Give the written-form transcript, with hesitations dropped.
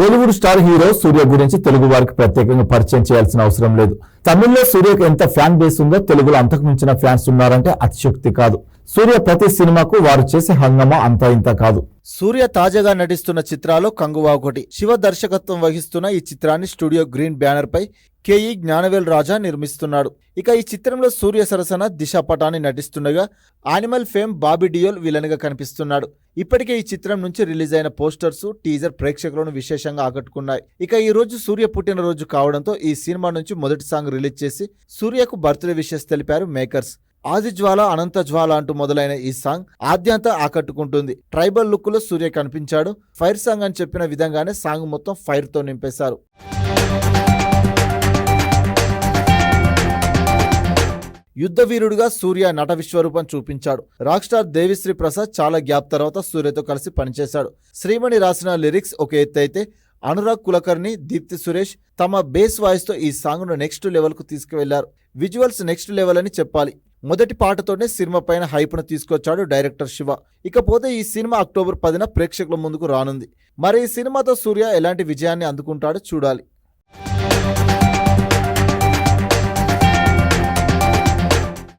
Bollywood star hero సూర్య గురించి తెలుగు వారికి ప్రత్యేకంగా పరిచయం చేయాల్సిన అవసరం లేదు. తమిళ్లో సూర్యకు ఎంత ఫ్యాన్ బేస్ ఉందో తెలుగులో అంతకు మించిన ఫ్యాన్స్ ఉన్నారంటే అతిశయోక్తి కాదు. సూర్య ప్రతి సినిమాకు వారు చేసే హంగామా అంతా ఇంత కాదు. సూర్య తాజాగా నటిస్తున్న చిత్రాలు కంగువా ఒకటి. శివ దర్శకత్వం వహిస్తున్న ఈ చిత్రాన్ని స్టూడియో గ్రీన్ బ్యానర్ పై కేఈ జ్ఞానవేల్ రాజా నిర్మిస్తున్నాడు. ఇక ఈ చిత్రంలో సూర్య సరసన దిశ పటాని నటిస్తుండగా Animal fame Bobby Deol villain గా కనిపిస్తున్నాడు. ఇప్పటికే ఈ చిత్రం నుంచి రిలీజ్ అయిన పోస్టర్స్, టీజర్ ప్రేక్షకులను విశేషంగా ఆకట్టుకున్నాయి. ఇక ఈ రోజు సూర్య పుట్టినరోజు కావడంతో ఈ సినిమా నుంచి మొదటి సాంగ్ రిలీజ్ చేసి సూర్యకు బర్త్డే విషెస్ తెలిపారు మేకర్స్. ఆది జ్వాల అనంత జ్వాల అంటూ మొదలైన ఈ సాంగ్ ఆద్యంతా ఆకట్టుకుంటుంది. ట్రైబల్ లుక్ లో సూర్య కనిపించాడు. ఫైర్ సాంగ్ అని చెప్పిన విధంగానే సాంగ్ మొత్తం ఫైర్ తో నింపేశారు. యుద్ధ వీరుడుగా సూర్య నట విశ్వరూపం చూపించాడు. రాక్ స్టార్ దేవిశ్రీ ప్రసాద్ చాలా గ్యాప్ తర్వాత సూర్యతో కలిసి పనిచేశాడు. శ్రీమణి రాసిన లిరిక్స్ ఒక ఎత్తు అయితే అనురాగ్ కులకర్ణి, దీప్తి సురేష్ తమ బేస్ వాయిస్ తో ఈ సాంగ్ ను నెక్స్ట్ లెవెల్ కు తీసుకువెళ్లారు. విజువల్స్ నెక్స్ట్ లెవెల్ అని చెప్పాలి. మొదటి పాటతోనే సినిమా పైన హైప్ ను తీసుకొచ్చాడు డైరెక్టర్ శివ. ఇకపోతే ఈ సినిమా అక్టోబర్ 10న ప్రేక్షకుల ముందుకు రానుంది. మరి ఈ సినిమాతో సూర్య ఎలాంటి విజయాన్ని అందుకుంటాడో చూడాలి.